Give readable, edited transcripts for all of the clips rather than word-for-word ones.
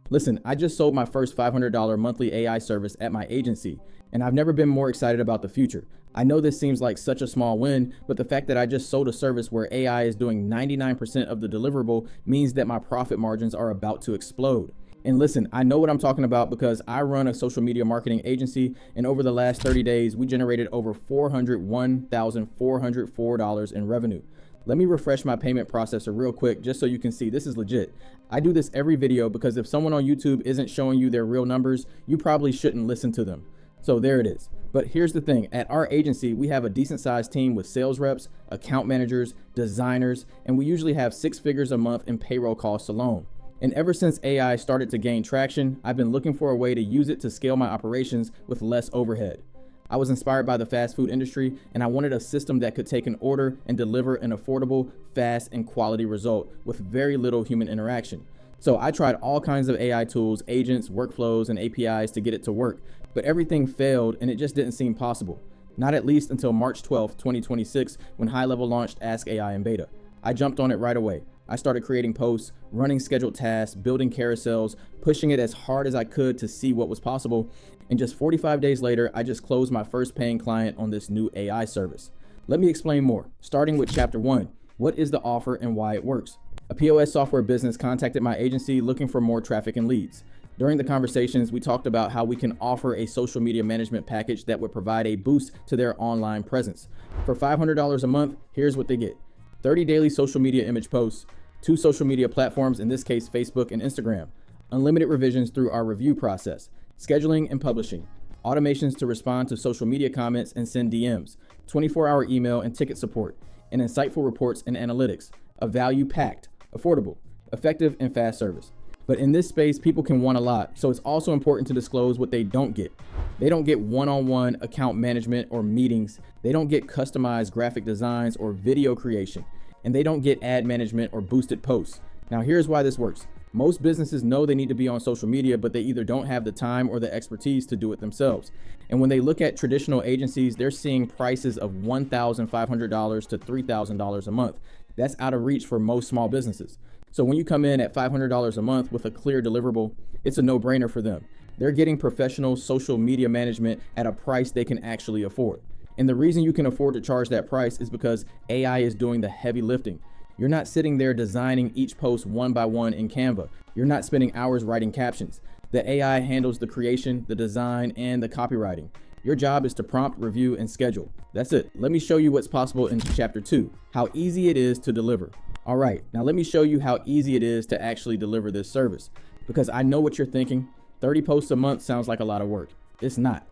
Listen, I just sold my first $500 monthly AI service at my agency, and I've never been more excited about the future. I know this seems like such a small win, but the fact that I just sold a service where AI is doing 99% of the deliverable means that my profit margins are about to explode. And listen, I know what I'm talking about because I run a social media marketing agency, and over the last 30 days, we generated over $401,404 in revenue. Let me refresh my payment processor real quick just so you can see this is legit. I do this every video because if someone on YouTube isn't showing you their real numbers, you probably shouldn't listen to them. So there it is. But here's the thing, at our agency, we have a decent sized team with sales reps, account managers, designers, and we usually have 6 figures a month in payroll costs alone. And ever since AI started to gain traction, I've been looking for a way to use it to scale my operations with less overhead. I was inspired by the fast food industry, and I wanted a system that could take an order and deliver an affordable, fast, and quality result with very little human interaction. So I tried all kinds of AI tools, agents, workflows, and APIs to get it to work, but everything failed and it just didn't seem possible. Not at least until March 12th, 2026, when HighLevel launched Ask AI in beta. I jumped on it right away. I started creating posts, running scheduled tasks, building carousels, pushing it as hard as I could to see what was possible. And just 45 days later, I just closed my first paying client on this new AI service. Let me explain more, starting with chapter 1. What is the offer and why it works? A POS software business contacted my agency looking for more traffic and leads. During the conversations, we talked about how we can offer a social media management package that would provide a boost to their online presence. For $500 a month, here's what they get: 30 daily social media image posts, 2 social media platforms, in this case Facebook and Instagram, unlimited revisions through our review process, scheduling and publishing, automations to respond to social media comments and send DMs, 24-hour email and ticket support, and insightful reports and analytics, a value-packed, affordable, effective, and fast service. But in this space, people can want a lot, so it's also important to disclose what they don't get. They don't get one-on-one account management or meetings. They don't get customized graphic designs or video creation. And they don't get ad management or boosted posts. Now here's why this works. Most businesses know they need to be on social media, but they either don't have the time or the expertise to do it themselves. And when they look at traditional agencies, they're seeing prices of $1,500 to $3,000 a month. That's out of reach for most small businesses. So when you come in at $500 a month with a clear deliverable, it's a no-brainer for them. They're getting professional social media management at a price they can actually afford. And the reason you can afford to charge that price is because AI is doing the heavy lifting. You're not sitting there designing each post one by one in Canva. You're not spending hours writing captions. The AI handles the creation, the design, and the copywriting. Your job is to prompt, review, and schedule. That's it. Let me show you what's possible in chapter 2, how easy it is to deliver. All right, now let me show you how easy it is to actually deliver this service. Because I know what you're thinking, 30 posts a month sounds like a lot of work. It's not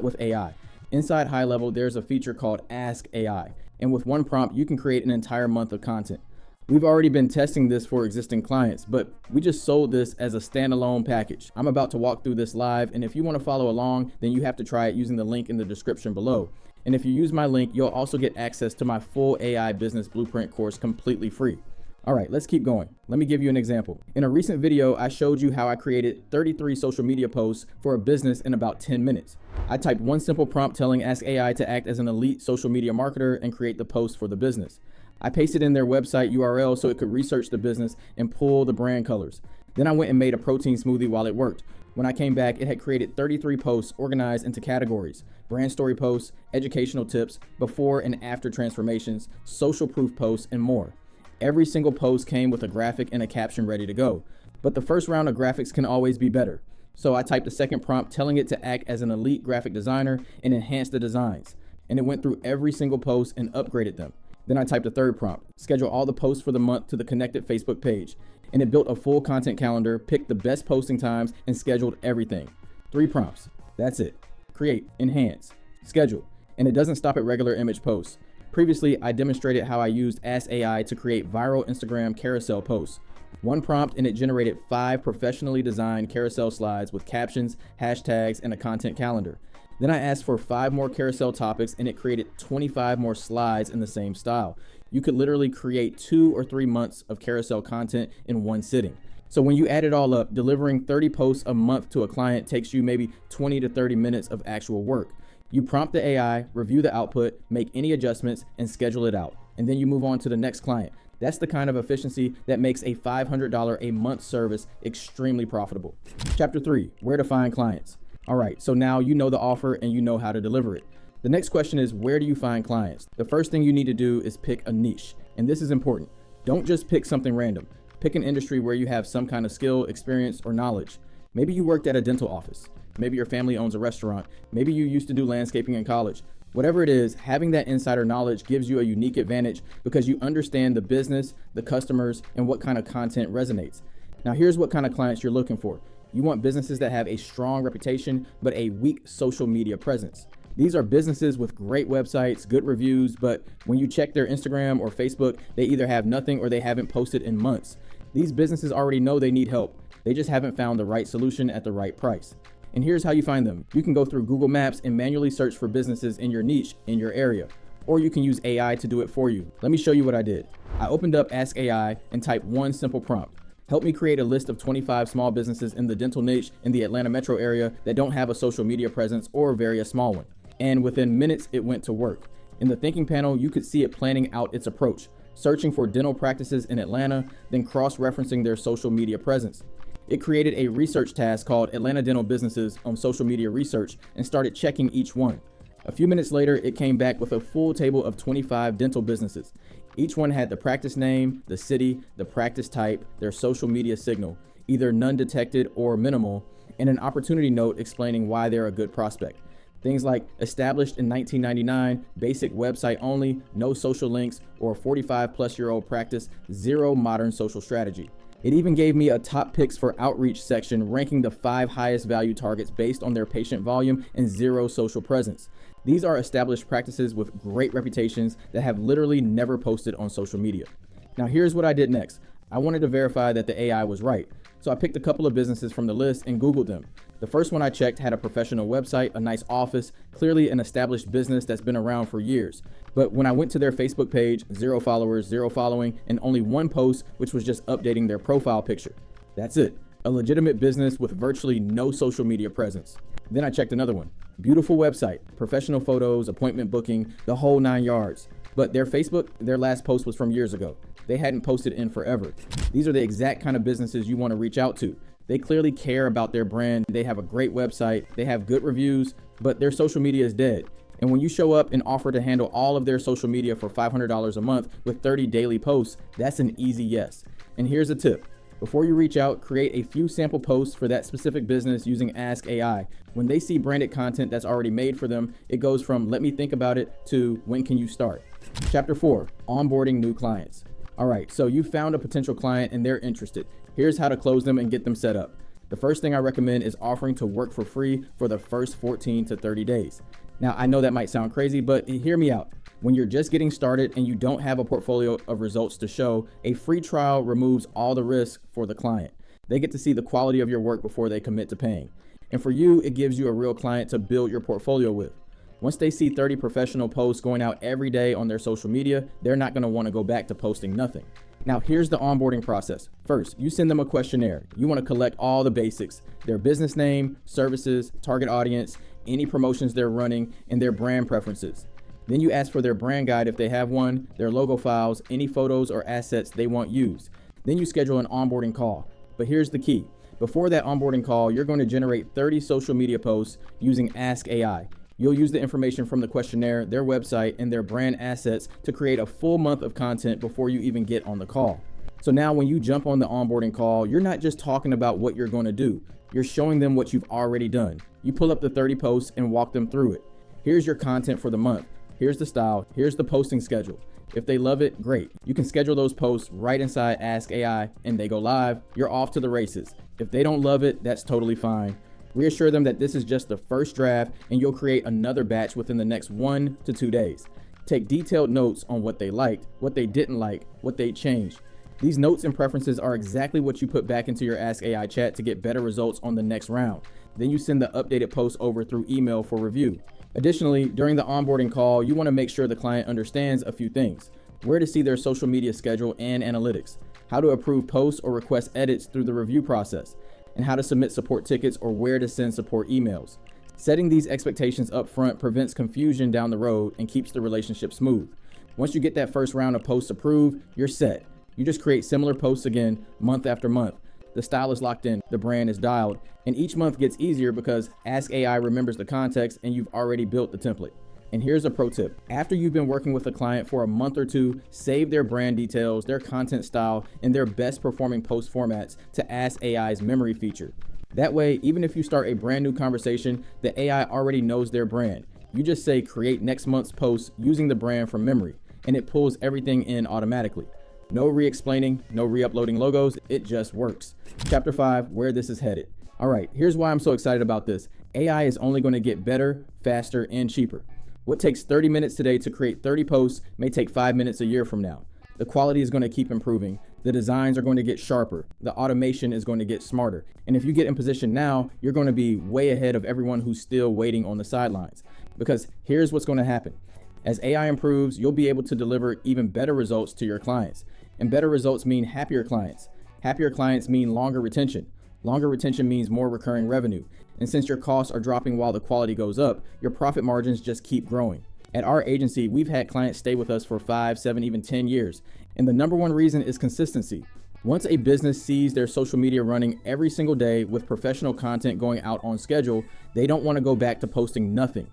with AI. Inside HighLevel, there's a feature called Ask AI, and with one prompt, you can create an entire month of content. We've already been testing this for existing clients, but we just sold this as a standalone package. I'm about to walk through this live, and if you want to follow along, then you have to try it using the link in the description below. And if you use my link, you'll also get access to my full AI Business Blueprint course completely free. All right, let's keep going. Let me give you an example. In a recent video, I showed you how I created 33 social media posts for a business in about 10 minutes. I typed one simple prompt telling Ask AI to act as an elite social media marketer and create the post for the business. I pasted in their website URL so it could research the business and pull the brand colors. Then I went and made a protein smoothie while it worked. When I came back, it had created 33 posts organized into categories: brand story posts, educational tips, before and after transformations, social proof posts, and more. Every single post came with a graphic and a caption ready to go. But the first round of graphics can always be better. So I typed a second prompt telling it to act as an elite graphic designer and enhance the designs. And it went through every single post and upgraded them. Then I typed a third prompt: schedule all the posts for the month to the connected Facebook page. And it built a full content calendar, picked the best posting times, and scheduled everything. 3 prompts. That's it. Create, enhance, schedule. And it doesn't stop at regular image posts. Previously, I demonstrated how I used Ask AI to create viral Instagram carousel posts. One prompt and it generated 5 professionally designed carousel slides with captions, hashtags, and a content calendar. Then I asked for 5 more carousel topics and it created 25 more slides in the same style. You could literally create 2 or 3 months of carousel content in one sitting. So when you add it all up, delivering 30 posts a month to a client takes you maybe 20 to 30 minutes of actual work. You prompt the AI, review the output, make any adjustments, and schedule it out. And then you move on to the next client. That's the kind of efficiency that makes a $500 a month service extremely profitable. Chapter 3, where to find clients. All right, so now you know the offer and you know how to deliver it. The next question is, where do you find clients? The first thing you need to do is pick a niche, and this is important. Don't just pick something random. Pick an industry where you have some kind of skill, experience, or knowledge. Maybe you worked at a dental office. Maybe your family owns a restaurant. Maybe you used to do landscaping in college. Whatever it is, having that insider knowledge gives you a unique advantage because you understand the business, the customers, and what kind of content resonates. Now, here's what kind of clients you're looking for. You want businesses that have a strong reputation, but a weak social media presence. These are businesses with great websites, good reviews, but when you check their Instagram or Facebook, they either have nothing or they haven't posted in months. These businesses already know they need help. They just haven't found the right solution at the right price. And here's how you find them. You can go through Google Maps and manually search for businesses in your niche, in your area. Or you can use AI to do it for you. Let me show you what I did. I opened up Ask AI and typed one simple prompt. Help me create a list of 25 small businesses in the dental niche in the Atlanta metro area that don't have a social media presence or a small one. And within minutes, it went to work. In the thinking panel, you could see it planning out its approach, searching for dental practices in Atlanta, then cross-referencing their social media presence. It created a research task called Atlanta Dental Businesses on Social Media Research and started checking each one. A few minutes later, it came back with a full table of 25 dental businesses. Each one had the practice name, the city, the practice type, their social media signal, either none detected or minimal, and an opportunity note explaining why they're a good prospect. Things like established in 1999, basic website only, no social links, or a 45-plus-year-old practice, zero modern social strategy. It even gave me a top picks for outreach section ranking the 5 highest value targets based on their patient volume and zero social presence. These are established practices with great reputations that have literally never posted on social media. Now here's what I did next. I wanted to verify that the AI was right. So I picked a couple of businesses from the list and Googled them. The first one I checked had a professional website, a nice office, clearly an established business that's been around for years. But when I went to their Facebook page, 0 followers, 0 following, and only one post, which was just updating their profile picture. That's it. A legitimate business with virtually no social media presence. Then I checked another one. Beautiful website, professional photos, appointment booking, the whole 9 yards. But their Facebook, their last post was from years ago. They hadn't posted in forever. These are the exact kind of businesses you want to reach out to. They clearly care about their brand. They have a great website. They have good reviews, but their social media is dead. And when you show up and offer to handle all of their social media for $500 a month with 30 daily posts, that's an easy yes. And here's a tip. Before you reach out, create a few sample posts for that specific business using Ask AI. When they see branded content that's already made for them, it goes from let me think about it to when can you start? Chapter 4, onboarding new clients. All right, so you found a potential client and they're interested. Here's how to close them and get them set up. The first thing I recommend is offering to work for free for the first 14 to 30 days. Now, I know that might sound crazy, but hear me out. When you're just getting started and you don't have a portfolio of results to show, a free trial removes all the risk for the client. They get to see the quality of your work before they commit to paying. And for you, it gives you a real client to build your portfolio with. Once they see 30 professional posts going out every day on their social media, they're not going to want to go back to posting nothing. Now, here's the onboarding process. First, you send them a questionnaire. You want to collect all the basics, their business name, services, target audience, any promotions they're running, and their brand preferences. Then you ask for their brand guide if they have one, their logo files, any photos or assets they want used. Then you schedule an onboarding call. But here's the key. Before that onboarding call, you're going to generate 30 social media posts using Ask AI. You'll use the information from the questionnaire, their website, and their brand assets to create a full month of content before you even get on the call. So now when you jump on the onboarding call, you're not just talking about what you're going to do. You're showing them what you've already done. You pull up the 30 posts and walk them through it. Here's your content for the month. Here's the style. Here's the posting schedule. If they love it, great. You can schedule those posts right inside Ask AI and they go live. You're off to the races. If they don't love it, that's totally fine. Reassure them that this is just the first draft and you'll create another batch within the next 1 to 2 days. Take detailed notes on what they liked, what they didn't like, what they changed. These notes and preferences are exactly what you put back into your Ask AI chat to get better results on the next round. Then you send the updated post over through email for review. Additionally, during the onboarding call, you want to make sure the client understands a few things. Where to see their social media schedule and analytics, how to approve posts or request edits through the review process, and how to submit support tickets or where to send support emails. Setting these expectations up front prevents confusion down the road and keeps the relationship smooth. Once you get that first round of posts approved, you're set. You just create similar posts again month after month. The style is locked in, the brand is dialed, and each month gets easier because Ask AI remembers the context and you've already built the template. And here's a pro tip. After you've been working with a client for a month or two, save their brand details, their content style, and their best performing post formats to Ask AI's memory feature. That way, even if you start a brand new conversation, the AI already knows their brand. You just say create next month's post using the brand from memory, and it pulls everything in automatically. No re-explaining, no re-uploading logos, it just works. Chapter 5, where this is headed. All right, here's why I'm so excited about this. AI is only going to get better, faster, and cheaper. What takes 30 minutes today to create 30 posts may take 5 minutes a year from now. The quality is going to keep improving. The designs are going to get sharper. The automation is going to get smarter. And if you get in position now, you're going to be way ahead of everyone who's still waiting on the sidelines. Because here's what's going to happen. As AI improves, you'll be able to deliver even better results to your clients. And better results mean happier clients. Happier clients mean longer retention. Longer retention means more recurring revenue. And since your costs are dropping while the quality goes up, your profit margins just keep growing. At our agency, we've had clients stay with us for 5, 7, even 10 years. And the number one reason is consistency. Once a business sees their social media running every single day with professional content going out on schedule, they don't want to go back to posting nothing.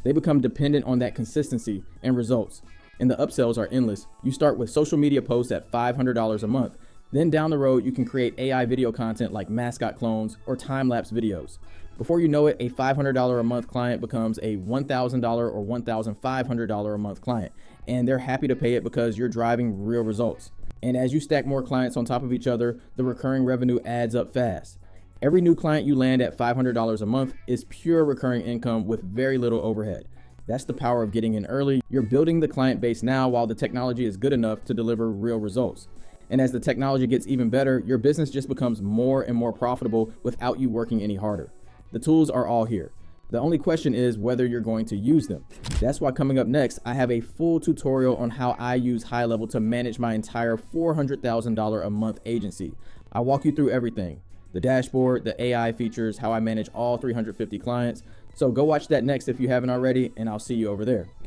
They become dependent on that consistency and results. And the upsells are endless. You start with social media posts at $500 a month. Then down the road, you can create AI video content like mascot clones or time-lapse videos. Before you know it, a $500 a month client becomes a $1,000 or $1,500 a month client. And they're happy to pay it because you're driving real results. And as you stack more clients on top of each other, the recurring revenue adds up fast. Every new client you land at $500 a month is pure recurring income with very little overhead. That's the power of getting in early. You're building the client base now while the technology is good enough to deliver real results. And as the technology gets even better, your business just becomes more and more profitable without you working any harder. The tools are all here. The only question is whether you're going to use them. That's why coming up next, I have a full tutorial on how I use HighLevel to manage my entire $400,000 a month agency. I'll walk you through everything. The dashboard, the AI features, how I manage all 350 clients. So go watch that next if you haven't already, and I'll see you over there.